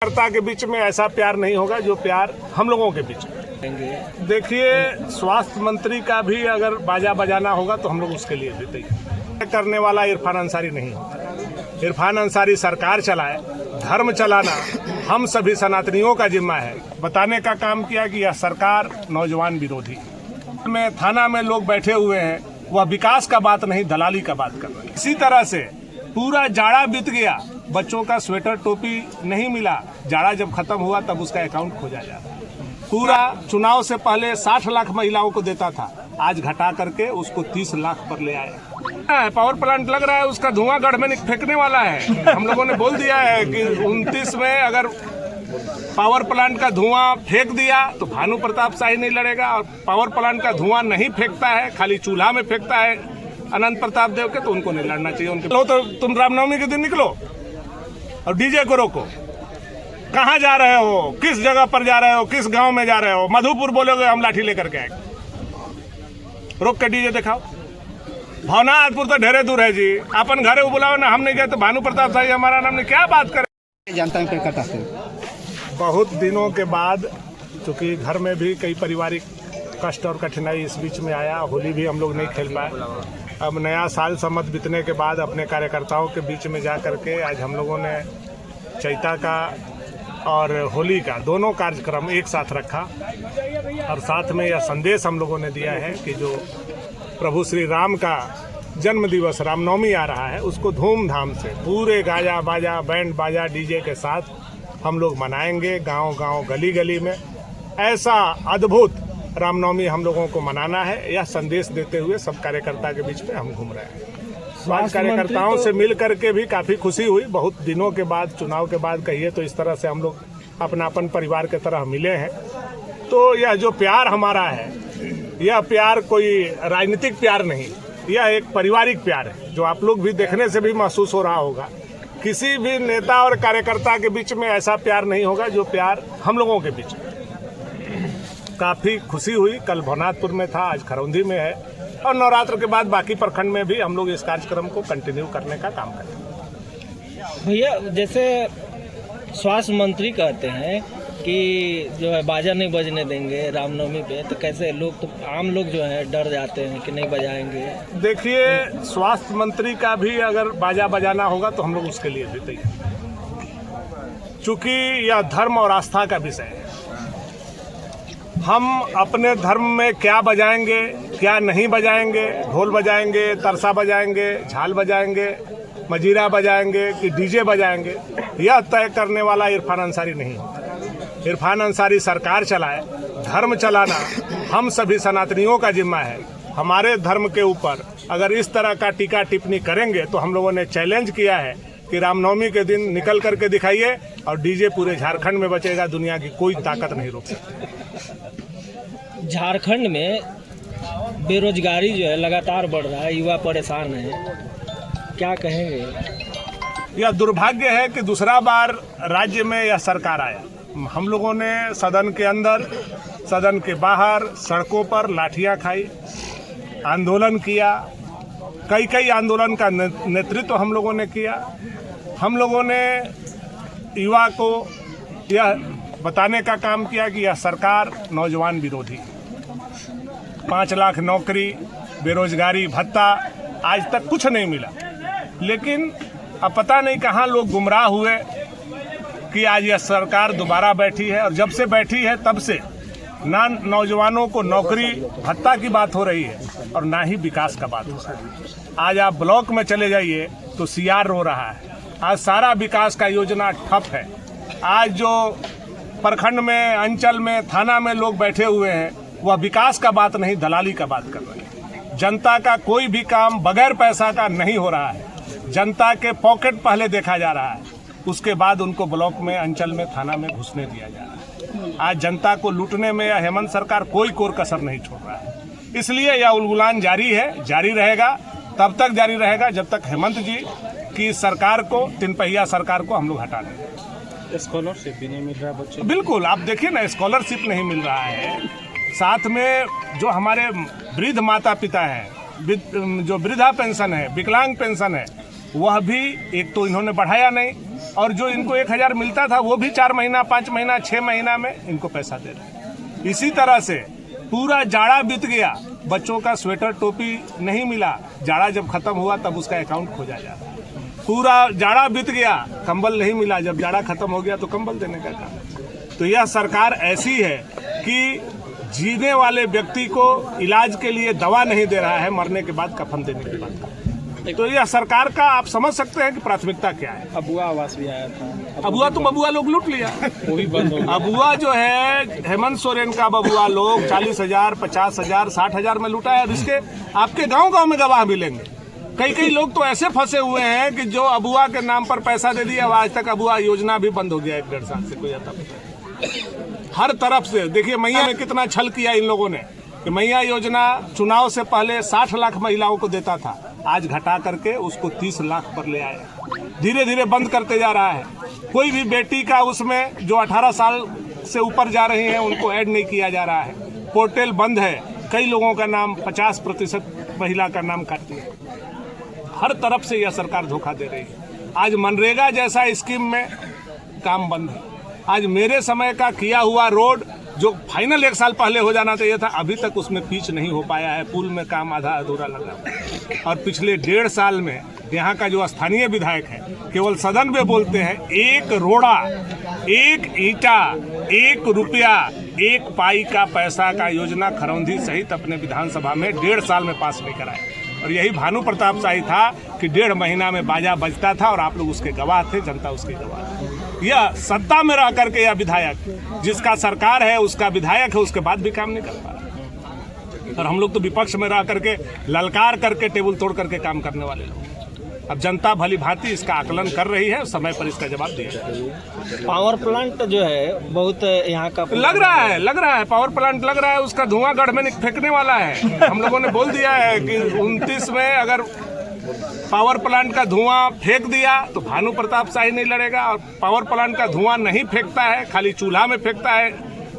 कार्यकर्ता के बीच में ऐसा प्यार नहीं होगा जो प्यार हम लोगों के बीच में। देखिए, स्वास्थ्य मंत्री का भी अगर बाजा बजाना होगा तो हम लोग उसके लिए भी तैयार। करने वाला इरफान अंसारी नहीं होता। इरफान अंसारी सरकार चलाए, धर्म चलाना हम सभी सनातनियों का जिम्मा है। बताने का काम किया कि यह सरकार नौजवान विरोधी में थाना में लोग बैठे हुए हैं, वह विकास का बात नहीं दलाली का बात कर रहे हैं। इसी तरह से पूरा जाड़ा बीत गया, बच्चों का स्वेटर टोपी नहीं मिला, जाड़ा जब खत्म हुआ तब उसका अकाउंट खोजा जा रहा है। पूरा चुनाव से पहले 60 लाख महिलाओं को देता था, आज घटा करके उसको 30 लाख पर ले आए। पावर प्लांट लग रहा है, उसका धुआं गढ़ में फेंकने वाला है। हम लोगों ने बोल दिया है कि 29 में अगर पावर प्लांट का धुआं फेंक दिया तो भानु प्रताप शाही नहीं लड़ेगा, और पावर प्लांट का धुआं नहीं फेंकता है, खाली चूल्हा में फेंकता है अनंत प्रताप देव के, तो उनको नहीं लड़ना चाहिए। उनके लो तो तुम रामनवमी के दिन निकलो और डीजे को रोको। कहाँ जा रहे हो, किस जगह पर जा रहे हो, किस गांव में जा रहे हो? मधुपुर बोलोगे हम लाठी लेकर के आएंगे, रोक के डीजे दिखाओ। भवनाथपुर तो ढेरे दूर है जी, अपन घरे बुलाओ ना, हम नहीं गए तो भानु प्रताप शाही हमारा नाम नहीं, क्या बात करें। जनता में करता है बहुत दिनों के बाद, चूंकि घर में भी कई पारिवारिक कष्ट और कठिनाई इस बीच में आया, होली भी हम लोग नहीं खेल पाए। अब नया साल सम्मत बीतने के बाद अपने कार्यकर्ताओं के बीच में जा करके आज हम लोगों ने चैता का और होली का दोनों कार्यक्रम एक साथ रखा, और साथ में यह संदेश हम लोगों ने दिया है कि जो प्रभु श्री राम का जन्म दिवस रामनवमी आ रहा है, उसको धूमधाम से पूरे गाजा बाजा बैंड बाजा डीजे के साथ हम लोग मनाएंगे। गांव गांव गली गली में ऐसा अद्भुत रामनवमी हम लोगों को मनाना है, यह संदेश देते हुए सब कार्यकर्ता के बीच में हम घूम रहे हैं। आज कार्यकर्ताओं से मिल करके भी काफ़ी खुशी हुई। बहुत दिनों के बाद, चुनाव के बाद कहिए तो इस तरह से हम लोग अपनापन परिवार के तरह मिले हैं। तो यह जो प्यार हमारा है, यह प्यार कोई राजनीतिक प्यार नहीं, यह एक पारिवारिक प्यार है, जो आप लोग भी देखने से भी महसूस हो रहा होगा। किसी भी नेता और कार्यकर्ता के बीच में ऐसा प्यार नहीं होगा जो प्यार हम लोगों के बीच में। काफ़ी खुशी हुई। कल भवनाथपुर में था, आज खरौंधी में है, और नवरात्र के बाद बाकी प्रखंड में भी हम लोग इस कार्यक्रम को कंटिन्यू करने का काम करेंगे। भैया, जैसे स्वास्थ्य मंत्री कहते हैं कि जो है बाजा नहीं बजने देंगे रामनवमी पे, तो कैसे लोग, तो आम लोग जो है डर जाते हैं कि नहीं बजाएंगे। देखिए, स्वास्थ्य मंत्री का भी अगर बाजा बजाना होगा तो हम लोग उसके लिए भी तैयार। चूंकि यह धर्म और आस्था का विषय है, हम अपने धर्म में क्या बजाएंगे क्या नहीं बजाएंगे, ढोल बजाएंगे, तरसा बजाएंगे, झाल बजाएंगे, मजीरा बजाएंगे कि डीजे बजाएंगे, यह तय करने वाला इरफान अंसारी नहीं होता। इरफान अंसारी सरकार चलाए, धर्म चलाना हम सभी सनातनियों का जिम्मा है। हमारे धर्म के ऊपर अगर इस तरह का टीका टिप्पणी करेंगे तो हम लोगों ने चैलेंज किया है कि रामनवमी के दिन निकल करके दिखाइए, और डीजे पूरे झारखंड में बचेगा, दुनिया की कोई ताकत नहीं रोक सकती। झारखंड में बेरोजगारी जो है लगातार बढ़ रहा है, युवा परेशान है, क्या कहेंगे? यह दुर्भाग्य है कि दूसरा बार राज्य में यह सरकार आया। हम लोगों ने सदन के अंदर, सदन के बाहर, सड़कों पर लाठियां खाई, आंदोलन किया, कई आंदोलन का नेतृत्व हम लोगों ने किया। हम लोगों ने युवा को यह बताने का काम किया कि यह सरकार नौजवान विरोधी। 5 लाख नौकरी, बेरोजगारी भत्ता, आज तक कुछ नहीं मिला। लेकिन अब पता नहीं कहाँ लोग गुमराह हुए कि आज यह सरकार दोबारा बैठी है, और जब से बैठी है तब से ना नौजवानों को नौकरी भत्ता की बात हो रही है और ना ही विकास का बात हो रहा है। आज आप ब्लॉक में चले जाइए तो सीआर रो रहा है, आज सारा विकास का योजना ठप है। आज जो प्रखंड में, अंचल में, थाना में लोग बैठे हुए हैं, वह विकास का बात नहीं दलाली का बात कर रहे हैं। जनता का कोई भी काम बगैर पैसा का नहीं हो रहा है। जनता के पॉकेट पहले देखा जा रहा है, उसके बाद उनको ब्लॉक में, अंचल में, थाना में घुसने दिया जा रहा है। आज जनता को लूटने में यह हेमंत सरकार कोई कोर कसर नहीं छोड़ रहा है। इसलिए यह उलगुलान जारी है, जारी रहेगा, तब तक जारी रहेगा जब तक हेमंत जी की सरकार को, 3 पहिया सरकार को हम लोग हटा दें। स्कॉलरशिप भी नहीं मिल रहा बच्चों? बिल्कुल, आप देखिए ना, स्कॉलरशिप नहीं मिल रहा है। साथ में जो हमारे वृद्ध माता पिता हैं, जो वृद्धा पेंशन है, विकलांग पेंशन है, वह भी एक तो इन्होंने बढ़ाया नहीं, और जो इनको 1,000 मिलता था वो भी 4 महीना, 5 महीना, 6 महीना में इनको पैसा दे रहे हैं। इसी तरह से पूरा जाड़ा बीत गया, बच्चों का स्वेटर टोपी नहीं मिला, जाड़ा जब खत्म हुआ तब उसका अकाउंट खोजा जा रहा है। पूरा जाड़ा बीत गया, कंबल नहीं मिला, जब जाड़ा खत्म हो गया तो कंबल देने का काम। तो यह सरकार ऐसी है कि जीने वाले व्यक्ति को इलाज के लिए दवा नहीं दे रहा है, मरने के बाद कफन देने के बाद। तो यह सरकार का आप समझ सकते हैं कि प्राथमिकता क्या है। अबुआ आवास भी आया था, अबुआ तो बबुआ लोग लूट लिया, वो भी बंद हो गया। अबुआ जो है हेमंत सोरेन का बबुआ लोग 40,000, 50,000, 60,000 में लूटा है। इसके आपके गांव-गांव में गवाह मिलेंगे। कई लोग तो ऐसे फंसे हुए हैं कि जो अबुआ के नाम पर पैसा दे दिया, आज तक अबुआ योजना भी बंद हो गया 1-1.5 साल से, कोई आता नहीं। हर तरफ से देखिए मैया में कितना छल किया इन लोगों ने कि मैया योजना चुनाव से पहले 60 लाख महिलाओं को देता था, आज घटा करके उसको 30 लाख पर ले आए। धीरे धीरे बंद करते जा रहा है। कोई भी बेटी का उसमें जो 18 साल से ऊपर जा रही हैं उनको ऐड नहीं किया जा रहा है। पोर्टल बंद है, कई लोगों का नाम 50% महिला का नाम काट दिया। हर तरफ से यह सरकार धोखा दे रही है। आज मनरेगा जैसा स्कीम में काम बंद है। आज मेरे समय का किया हुआ रोड जो फाइनल 1 साल पहले हो जाना चाहिए था, अभी तक उसमें पिच नहीं हो पाया है। पुल में काम आधा अधूरा लगा। और पिछले 1.5 साल में यहाँ का जो स्थानीय विधायक है केवल सदन में बोलते हैं, 1 रोड़ा, 1 ईंटा, 1 रुपया, 1 पाई का पैसा का योजना खरौंधी सहित अपने विधानसभा में 1.5 साल में पास नहीं कराए। और यही भानु प्रताप शाही था कि 1.5 महीना में बाजा बजता था और आप लोग उसके गवाह थे, जनता उसके गवाह थी। यह सत्ता में रह करके यह विधायक जिसका सरकार है उसका विधायक है, उसके बाद भी काम नहीं कर पा रहा। और हम लोग तो विपक्ष में रह करके ललकार करके टेबल तोड़ करके काम करने वाले लोग। अब जनता भली भांति इसका आकलन कर रही है, समय पर इसका जवाब दिया। पावर प्लांट जो है बहुत यहाँ का लग रहा है पावर प्लांट लग रहा है, उसका धुआं गढ़ में फेंकने वाला है। हम लोगों ने बोल दिया है कि 29 में अगर पावर प्लांट का धुआं फेंक दिया तो भानु प्रताप शाही नहीं लड़ेगा, और पावर प्लांट का धुआं नहीं फेंकता है, खाली चूल्हा में फेंकता है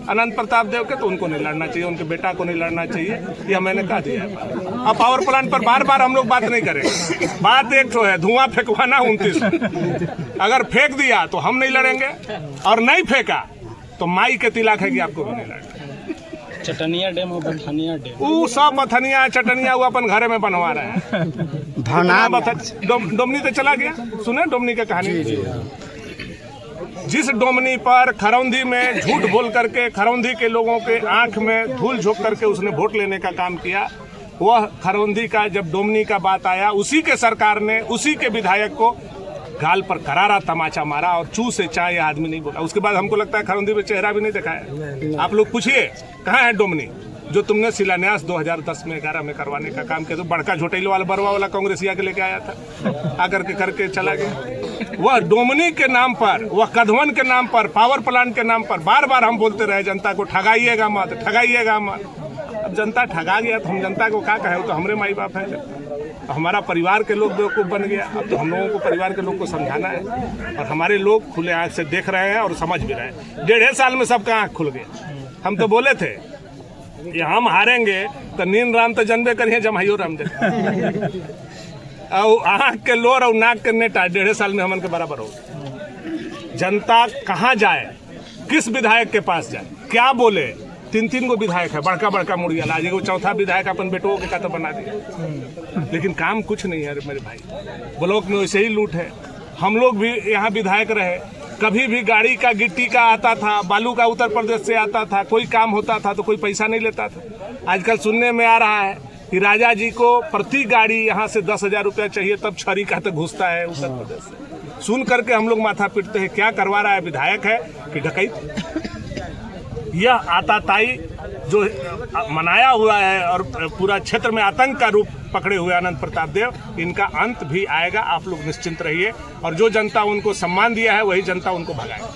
अनंत प्रताप देव के, तो उनको नहीं लड़ना चाहिए, उनके बेटा को नहीं लड़ना चाहिए। यह मैंने कहा दिया है। अब पावर प्लांट पर बार बार हम लोग बात नहीं करेंगे। बात एक तो है धुआं फेंकवाना 29 में। अगर फेंक दिया तो हम नहीं लड़ेंगे, और नहीं फेंका तो माई के तिलक है कि आपको भी नहीं लड़ेंगे। चटनिया डैम और बथनिया डैम, वो सब बथनिया चटनिया वो अपन घरे में बनवा रहे हैं। डोमनी तो चला गया, सुने डोमनी का कहानी। जिस डोमनी पर खरौंधी में झूठ बोल करके खरौंधी के लोगों के आंख में धूल झोंक करके उसने वोट लेने का काम किया, वह खरौंधी का जब डोमनी का बात आया, उसी के सरकार ने उसी के विधायक को गाल पर करारा तमाचा मारा और चू से चाय आदमी नहीं बोला। उसके बाद हमको लगता है खरौंधी में चेहरा भी नहीं दिखाया। आप लोग पूछिए कहाँ है डोमनी जो तुमने शिलान्यास 2010 में 11 में करवाने का काम किया। तो बड़का झोटेलो वाला बरवा वाला कांग्रेसिया के लेके आया था, आकर के करके चला गया। वह डोमनी के नाम पर, वह कधवन के नाम पर, पावर प्लांट के नाम पर बार बार हम बोलते रहे जनता को ठगाइएगा मत, ठगाइएगा मत। अब जनता ठगा गया तो हम जनता को क्या कहें, तो हमारे माई बाप हैं, हमारा परिवार के लोग बेवकूफ़ बन गया। अब तो हम लोगों को परिवार के लोग को समझाना है, और हमारे लोग खुले आँख से देख रहे हैं और समझ भी रहे हैं। 1.5 साल में सबका आँख खुल गया। हम तो बोले थे कि हम हारेंगे तो नींद राम तो जनबे करिए, जमाइयो राम दे और आँख के लोर और नाक के नेटा 1.5 साल में हमन के बराबर हो। जनता कहाँ जाए, किस विधायक के पास जाए, क्या बोले। 3 गो विधायक है, बड़का बड़का मुड़िया आज एगो चौथा विधायक अपन बेटों के का तो बना दिया, लेकिन काम कुछ नहीं है मेरे भाई। ब्लॉक में वैसे ही लूट है। हम लोग भी यहाँ विधायक रहे, कभी भी गाड़ी का गिट्टी का आता था, बालू का उत्तर प्रदेश से आता था, कोई काम होता था तो कोई पैसा नहीं लेता था। आजकल सुनने में आ रहा है कि राजा जी को प्रति गाड़ी यहाँ से 10,000 रुपया चाहिए, तब छड़ी का तो घुसता है उत्तर प्रदेश से। सुन करके हम लोग माथा पीटते हैं, क्या करवा रहा है, विधायक है कि डकैत। यह आताताई जो मनाया हुआ है और पूरा क्षेत्र में आतंक का रूप पकड़े हुए अनंत प्रताप देव, इनका अंत भी आएगा, आप लोग निश्चिंत रहिए। और जो जनता उनको सम्मान दिया है वही जनता उनको भगाएगी।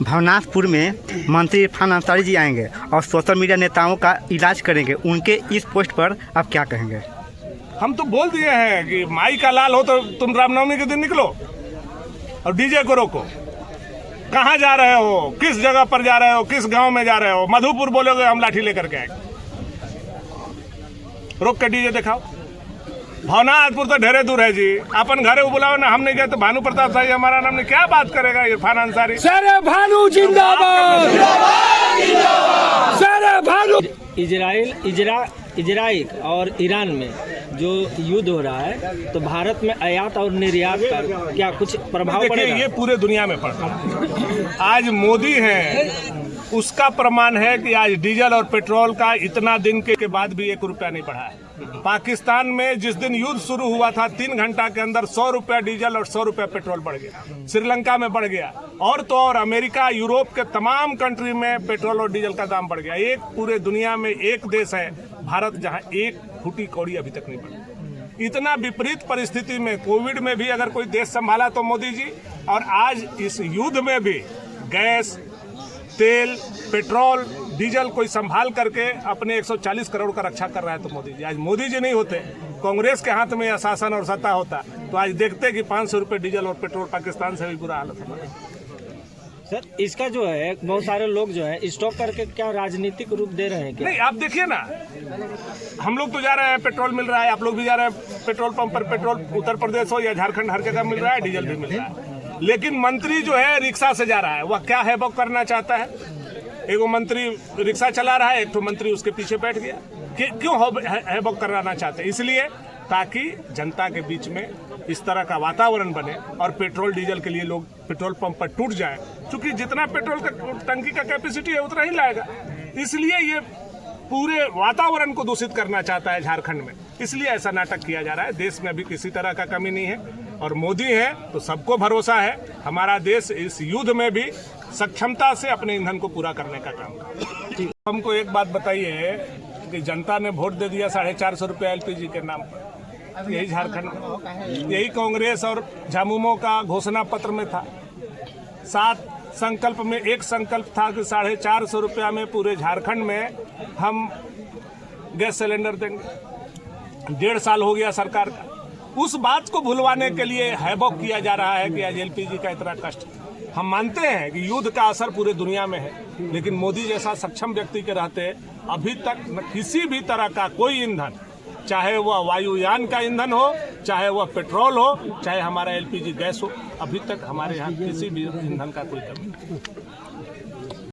भवनाथपुर में मंत्री इरफान अंसारी जी आएंगे और सोशल मीडिया नेताओं का इलाज करेंगे, उनके इस पोस्ट पर आप क्या कहेंगे? हम तो बोल दिए हैं कि माई का लाल हो तो तुम रामनवमी के दिन निकलो और डीजे को रोको। कहाँ जा रहे हो, किस जगह पर जा रहे हो, किस गांव में जा रहे हो? मधुपुर बोलोगे हम लाठी लेकर के आएंगे, रोक के डीजे दिखाओ। भवनाथपुर तो ढेरे दूर है जी, अपन घरे बुलाओ ना, हम नहीं गए तो भानु प्रताप शाही हमारा नाम नहीं, क्या बात करेगा इरफान अंसारी। सर भानु जिंदाबाद, सर भानु। इजराइल और ईरान में जो युद्ध हो रहा है, तो भारत में आयात और निर्यात पर क्या कुछ प्रभाव पड़ेगा? ये पूरे दुनिया में पड़ता है। आज मोदी है, उसका प्रमाण है कि आज डीजल और पेट्रोल का इतना दिन के बाद भी 1 रुपया नहीं बढ़ा है। पाकिस्तान में जिस दिन युद्ध शुरू हुआ था 3 घंटा के अंदर 100 रुपया डीजल और 100 रुपया पेट्रोल बढ़ गया। श्रीलंका में बढ़ गया, और तो और अमेरिका, यूरोप के तमाम कंट्री में पेट्रोल और डीजल का दाम बढ़ गया। एक पूरे दुनिया में एक देश है भारत, जहां 1 फूटी कौड़ी अभी तक नहीं बढ़ी। इतना विपरीत परिस्थिति में, कोविड में भी अगर कोई देश संभाला तो मोदी जी, और आज इस युद्ध में भी गैस, तेल, पेट्रोल, डीजल कोई संभाल करके अपने 140 करोड़ का रक्षा कर रहा है तो मोदी जी। आज मोदी जी नहीं होते, कांग्रेस के हाथ में यह शासन और सत्ता होता, तो आज देखते कि 500 रुपये डीजल और पेट्रोल पाकिस्तान से भी बुरा हालत है। सर, इसका जो है बहुत सारे लोग जो है स्टॉक करके क्या राजनीतिक रूप दे रहे हैं क्या? नहीं, आप देखिए ना, हम लोग तो जा रहे हैं, पेट्रोल मिल रहा है, आप लोग भी जा रहे हैं पेट्रोल पंप पर, पेट्रोल उत्तर प्रदेश हो या झारखंड हर जगह मिल रहा है, डीजल भी मिल रहा है। लेकिन मंत्री जो है रिक्शा से जा रहा है, वह क्या हैबॉक करना चाहता है? एगो मंत्री रिक्शा चला रहा है, एक तो मंत्री उसके पीछे बैठ गया। क्यों हैबॉक कराना चाहते हैं? इसलिए ताकि जनता के बीच में इस तरह का वातावरण बने और पेट्रोल डीजल के लिए लोग पेट्रोल पंप पर टूट जाए, क्योंकि जितना पेट्रोल का टंकी का कैपेसिटी है उतना ही लाएगा। इसलिए ये पूरे वातावरण को दूषित करना चाहता है झारखंड में, इसलिए ऐसा नाटक किया जा रहा है। देश में अभी किसी तरह का कमी नहीं है, और मोदी है तो सबको भरोसा है हमारा देश इस युद्ध में भी सक्षमता से अपने ईंधन को पूरा करने का काम करेगा। हमको एक बात बताइए कि जनता ने वोट दे दिया 450 रुपये एलपीजी के नाम पर, यही झारखंड में, यही कांग्रेस और झामुमो का घोषणा पत्र में था। 7 संकल्प में एक संकल्प था कि 450 रुपया में पूरे झारखंड में हम गैस सिलेंडर देंगे। 1.5 साल हो गया सरकार का, उस बात को भुलवाने के लिए हैबॉक किया जा रहा है कि आज एलपीजी का इतना कष्ट। हम मानते हैं कि युद्ध का असर पूरे दुनिया में है, लेकिन मोदी जैसा सक्षम व्यक्ति के रहते अभी तक न किसी भी तरह का कोई ईंधन, चाहे वह वायुयान का ईंधन हो, चाहे वह पेट्रोल हो, चाहे हमारा एलपीजी गैस हो, अभी तक हमारे यहाँ किसी भी ईंधन का कोई कमी नहीं।